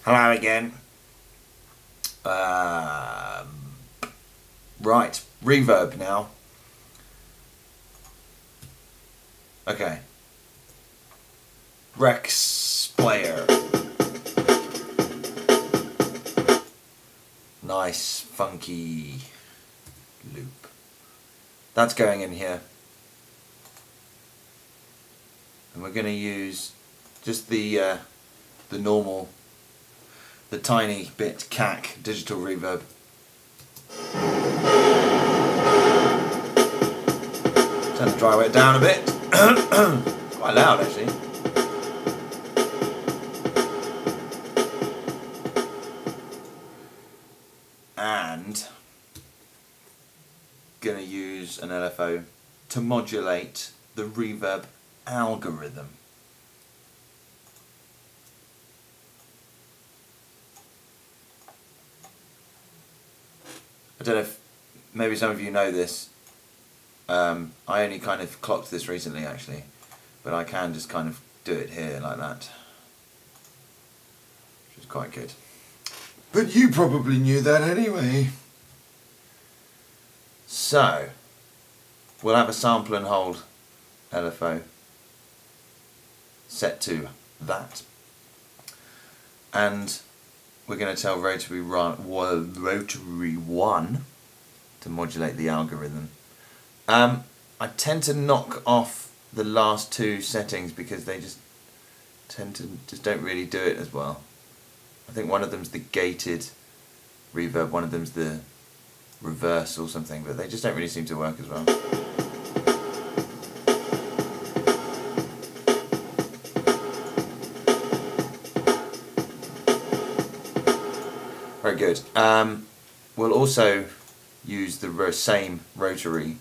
Hello again. Right, reverb now. Okay. Rex player. Nice, funky loop. That's going in here. And we're going to use just the normal, the tiny bit CAC digital reverb. Turn the dry wet down a bit. Quite loud actually. And gonna use an LFO to modulate the reverb algorithm. I don't know if maybe some of you know this. I only kind of clocked this recently actually, but I can just kind of do it here like that, which is quite good. But you probably knew that anyway. So, we'll have a sample and hold LFO set to that. And we're going to tell Rotary 1 to modulate the algorithm. I tend to knock off the last two settings because they just don't really do it as well. I think one of them's the gated reverb, one of them's the reverse or something, but they just don't really seem to work as well. Very good. We'll also use the same rotary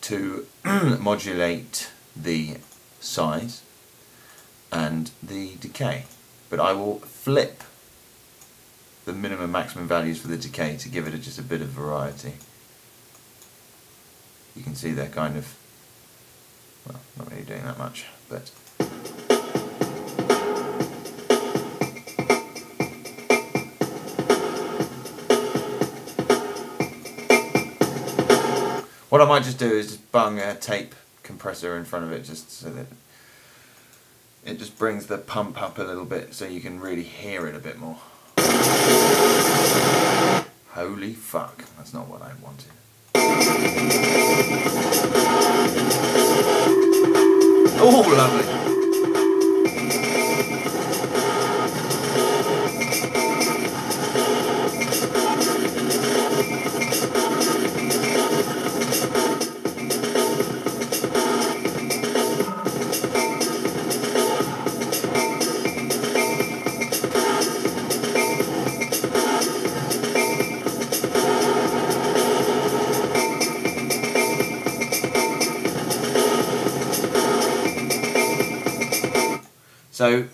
to modulate the size and the decay, but I will flip the minimum maximum values for the decay to give it just a bit of variety. You can see they're kind of, well, not really doing that much, but what I might just do is just bung a tape compressor in front of it just so that it just brings the pump up a little bit so you can really hear it a bit more. Holy fuck, that's not what I wanted. Oh, lovely. So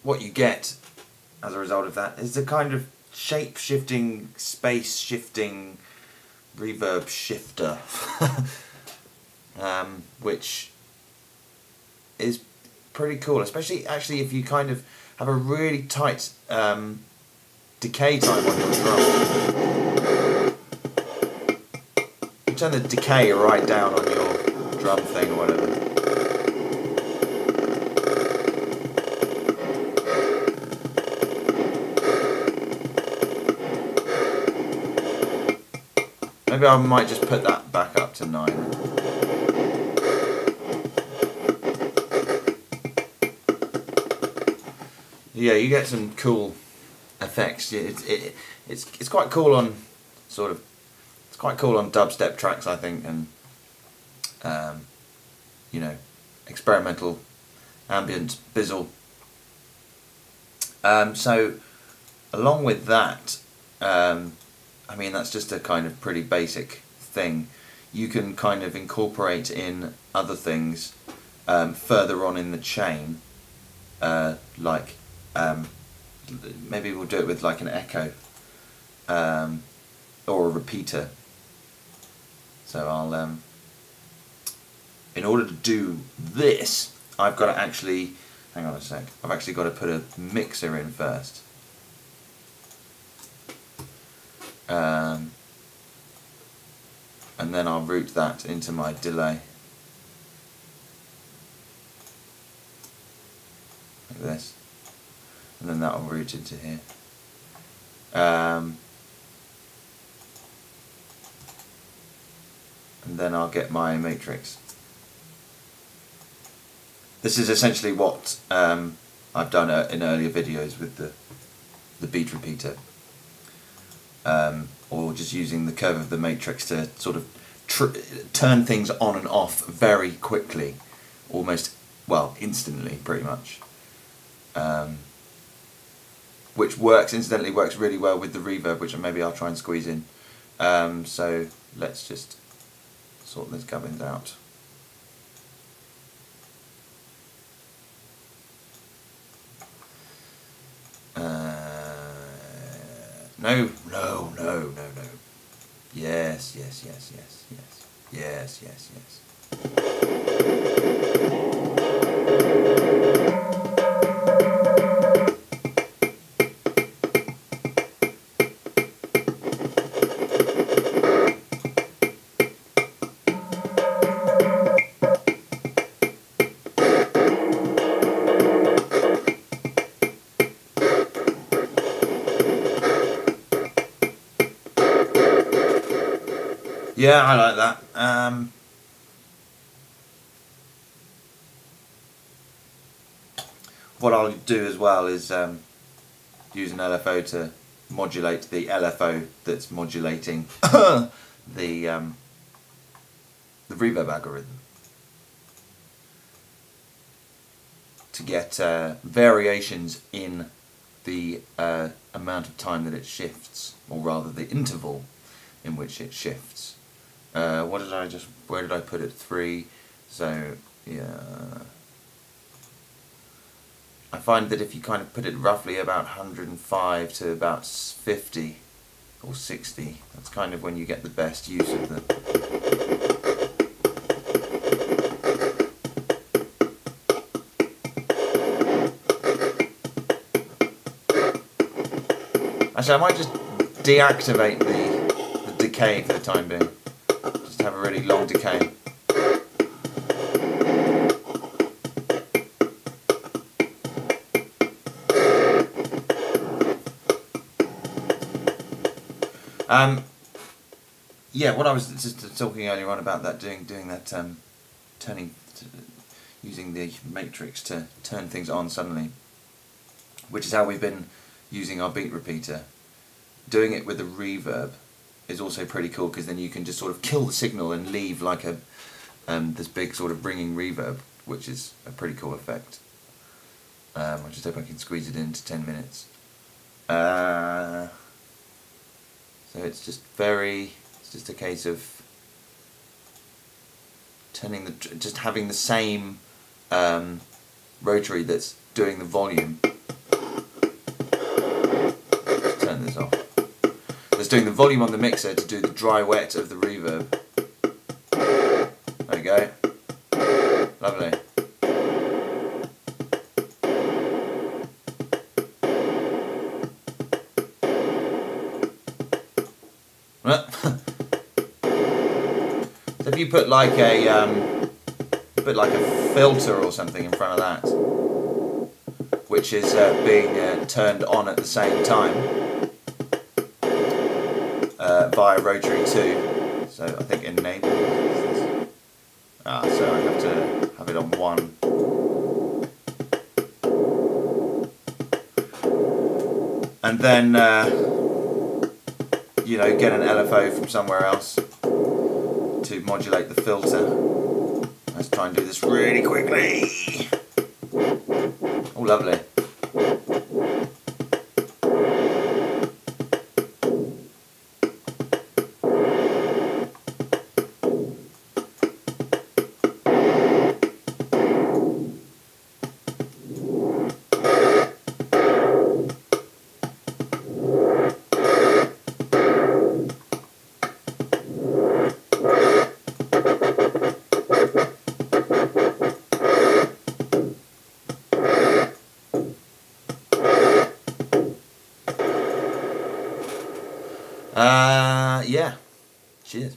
what you get as a result of that is a kind of shape-shifting, space-shifting reverb shifter, which is pretty cool, especially actually if you kind of have a really tight decay time on your drum. You turn the decay right down on your drum thing or whatever. Maybe I might just put that back up to 9. Yeah, you get some cool effects. It's quite cool on it's quite cool on dubstep tracks, I think, and you know, experimental ambient bizzle. So along with that, I mean, that's just a kind of pretty basic thing. You can kind of incorporate in other things further on in the chain, like maybe we'll do it with like an echo or a repeater. So I'll in order to do this, I've got to actually, hang on a sec, I've actually got to put a mixer in first. and then I'll route that into my delay like this, and then that will route into here. And then I'll get my matrix. This is essentially what I've done in earlier videos with the beat repeater, or just using the curve of the matrix to sort of turn things on and off very quickly, almost, well, instantly pretty much, which incidentally works really well with the reverb, which maybe I'll try and squeeze in. So let's just sort these gubbins out. No. Yes. Yeah, I like that. What I'll do as well is use an LFO to modulate the LFO that's modulating the reverb algorithm to get variations in the amount of time that it shifts, or rather the interval in which it shifts. Where did I put it? 3. So yeah, I find that if you kind of put it roughly about 105 to about 50 or 60, that's kind of when you get the best use of the. Actually, I might just deactivate the decay for the time being. Just have a really long decay. Yeah, what I was just talking earlier on about that, doing that, using the matrix to turn things on suddenly, which is how we've been using our beat repeater. Doing it with a reverb is also pretty cool, because then you can just sort of kill the signal and leave like a this big sort of ringing reverb, which is a pretty cool effect. I just hope I can squeeze it into 10 minutes. So it's just a case of turning just having the same rotary that's doing the volume. Let's turn this off. That's doing the volume on the mixer to do the dry wet of the reverb. There we go. Lovely. So if you put like a filter or something in front of that, which is being turned on at the same time via rotary 2, so I think enable. So I have to have it on 1. And then you know, get an LFO from somewhere else to modulate the filter. Let's try and do this really quickly. Oh, lovely. Yeah. Cheers.